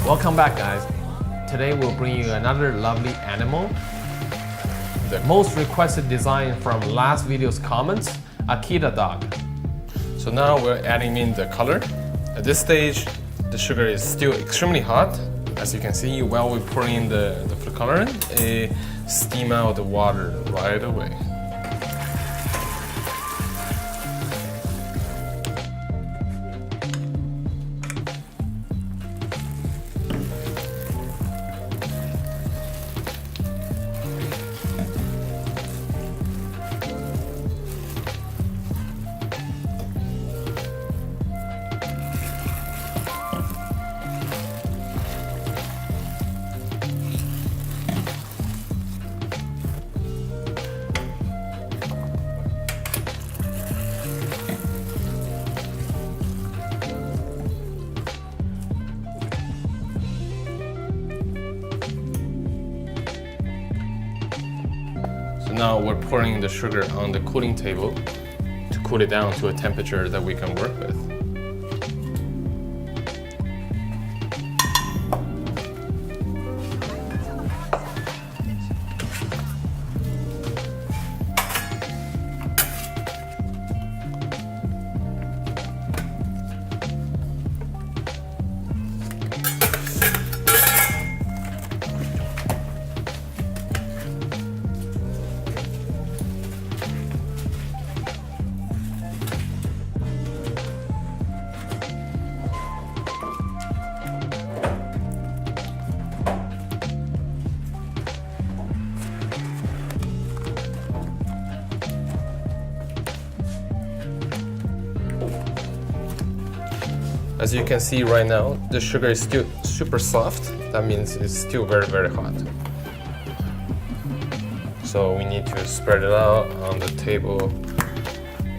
Welcome back, guys. Today we'll bring you another lovely animal. The most requested design from last video's comments, Akita dog. So now we're adding in the color. At this stage, the sugar is still extremely hot. As you can see, while we pour in the food coloring, it steam out the water right away. Now we're pouring the sugar on the cooling table to cool it down to a temperature that we can work with. As you can see right now, the sugar is still super soft. That means it's still very, very hot. So we need to spread it out on the table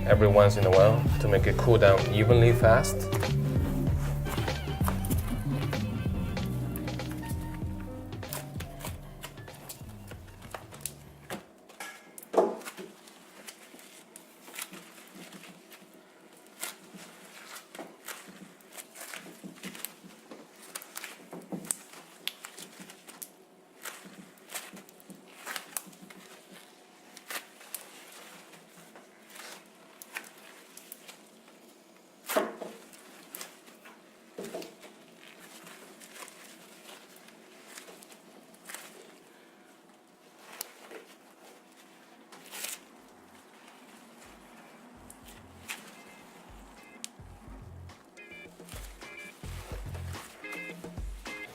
every once in a while to make it cool down evenly fast.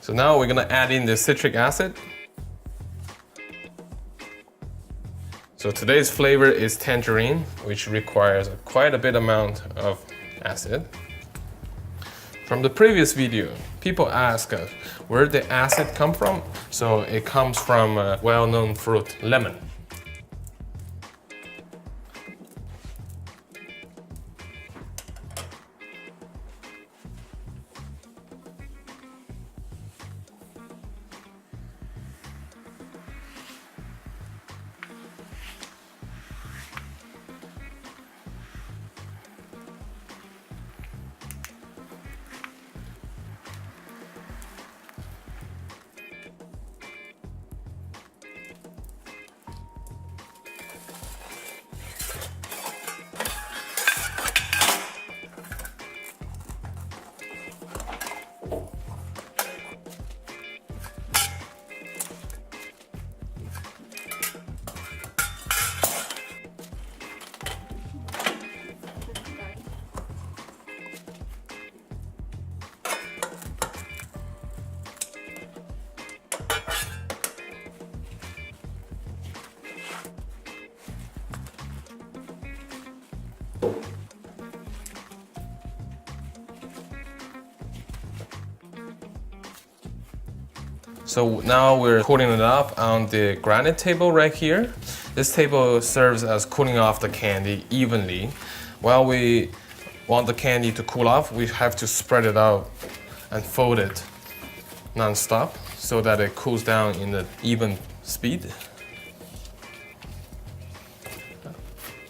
So now we're gonna add in the citric acid. So today's flavor is tangerine, which requires quite a bit amount of acid. From the previous video, people ask us where the acid come from. So it comes from a well-known fruit, lemon. So now we're cooling it off on the granite table right here. This table serves as cooling off the candy evenly. While we want the candy to cool off, we have to spread it out and fold it non-stop so that it cools down in an even speed.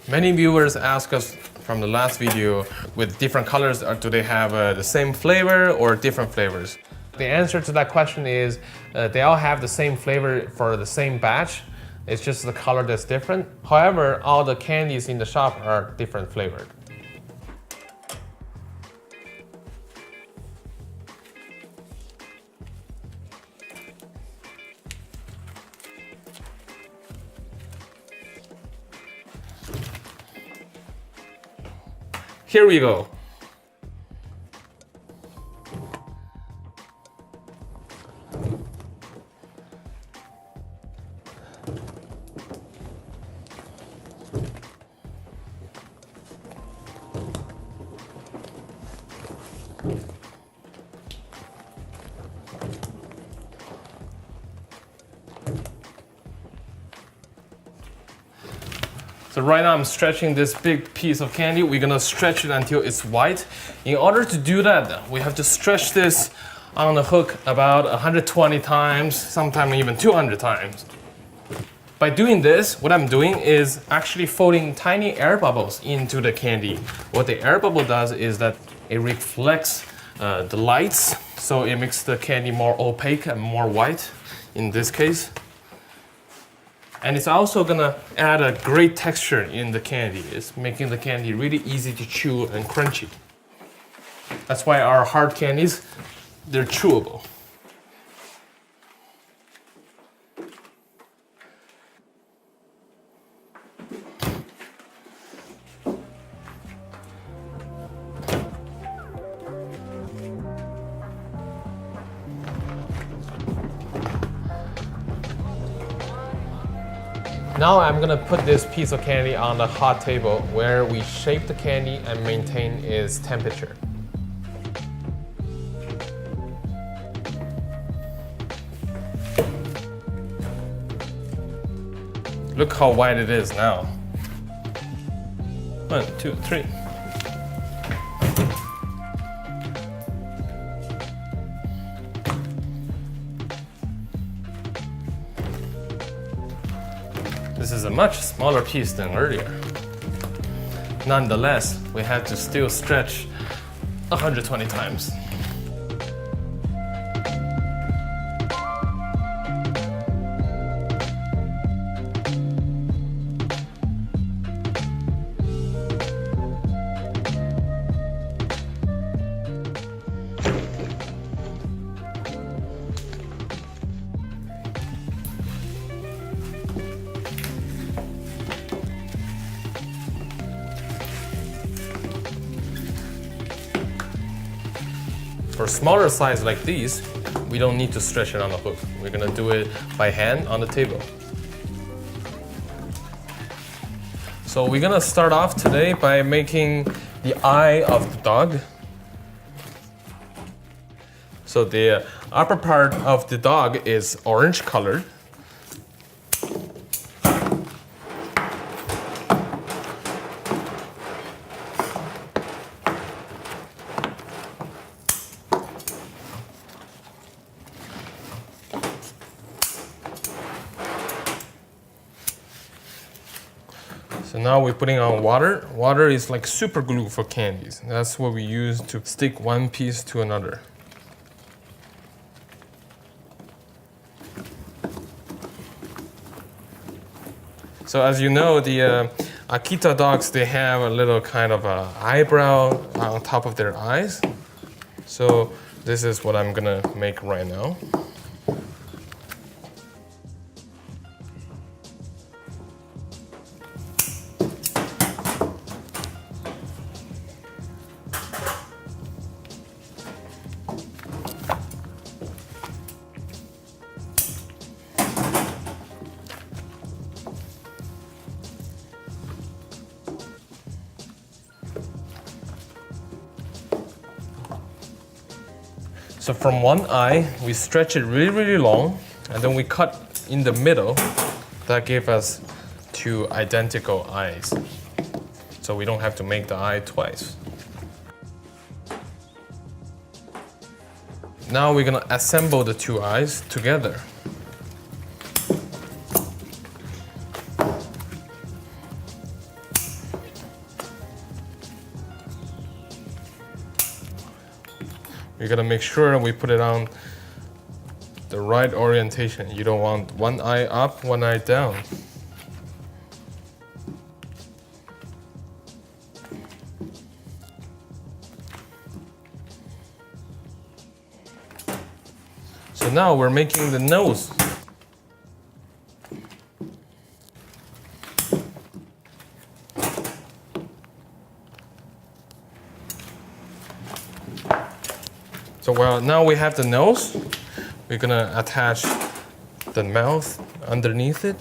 Many viewers ask us from the last video with different colors, do they have the same flavor or different flavors? The answer to that question is they all have the same flavor for the same batch. It's just the color that's different. However, all the candies in the shop are different flavored. Here we go. So right now I'm stretching this big piece of candy. We're gonna stretch it until it's white. In order to do that, we have to stretch this on the hook about 120 times, sometimes even 200 times. By doing this, what I'm doing is actually folding tiny air bubbles into the candy. What the air bubble does is that it reflects the lights, so it makes the candy more opaque and more white in this case. And it's also gonna add a great texture in the candy. It's making the candy really easy to chew and crunchy. That's why our hard candies, they're chewable. Now I'm gonna put this piece of candy on the hot table where we shape the candy and maintain its temperature. Look how white it is now. 1, 2, 3. This is a much smaller piece than earlier. Nonetheless, we had to still stretch 120 times. For smaller size like these, we don't need to stretch it on the hook. We're gonna do it by hand on the table. So we're gonna start off today by making the eye of the dog. So the upper part of the dog is orange colored. So now we're putting on water. Water is like super glue for candies. That's what we use to stick one piece to another. So as you know, the Akita dogs, they have a little kind of a eyebrow on top of their eyes. So this is what I'm gonna make right now. So from one eye, we stretch it really, really long, and then we cut in the middle. That gave us two identical eyes. So we don't have to make the eye twice. Now we're gonna assemble the two eyes together. We're We gotta make sure we put it on the right orientation. You don't want one eye up, one eye down. So now we're making the nose. So well, now we have the nose. We're gonna attach the mouth underneath it.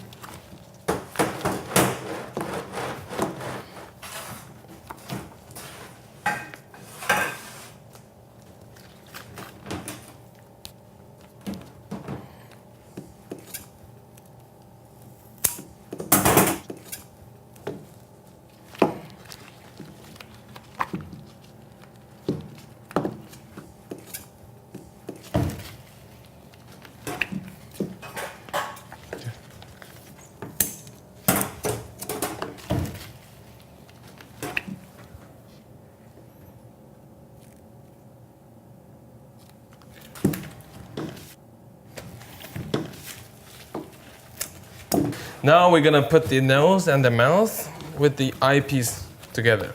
Now we're gonna put the nose and the mouth with the eyepiece together.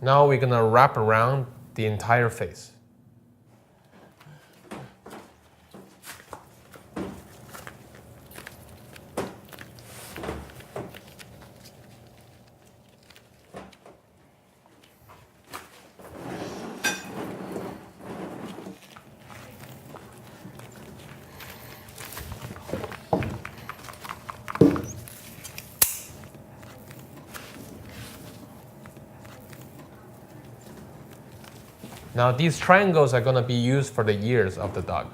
Now we're gonna wrap around the entire face. Now these triangles are going to be used for the ears of the dog.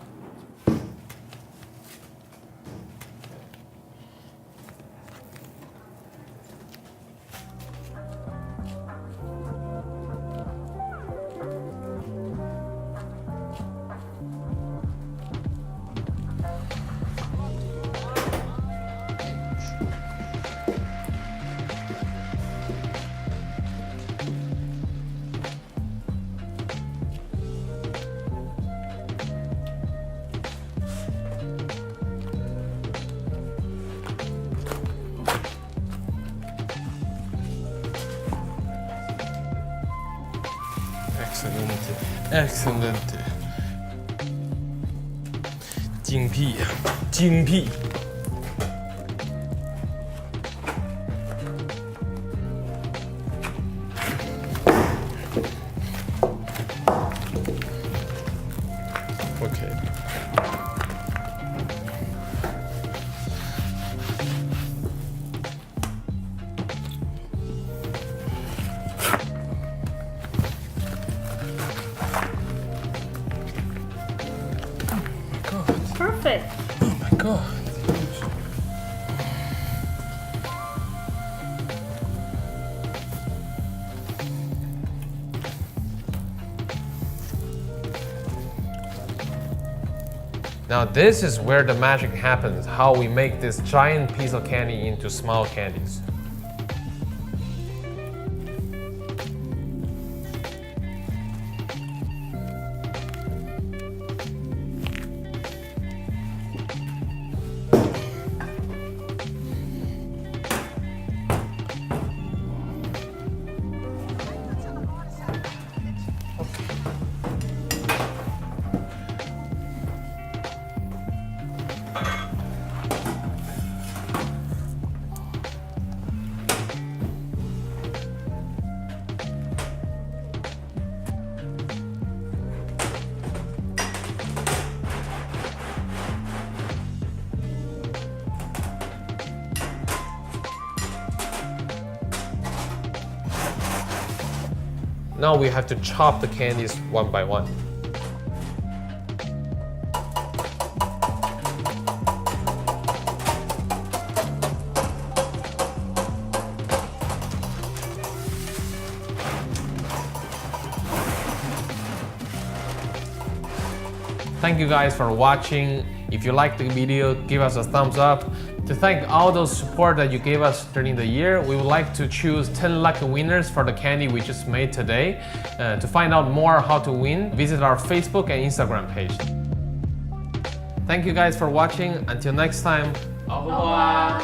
Excellent. 精辟，精辟。Okay. Perfect. Oh my god. Now this is where the magic happens, how we make this giant piece of candy into small candies. Now we have to chop the candies one by one. Thank you guys for watching. If you liked the video, give us a thumbs up. To thank all those support that you gave us during the year, we would like to choose 10 lucky winners for the candy we just made today. To find out more how to win, visit our Facebook and Instagram page. Thank you guys for watching. Until next time, au revoir.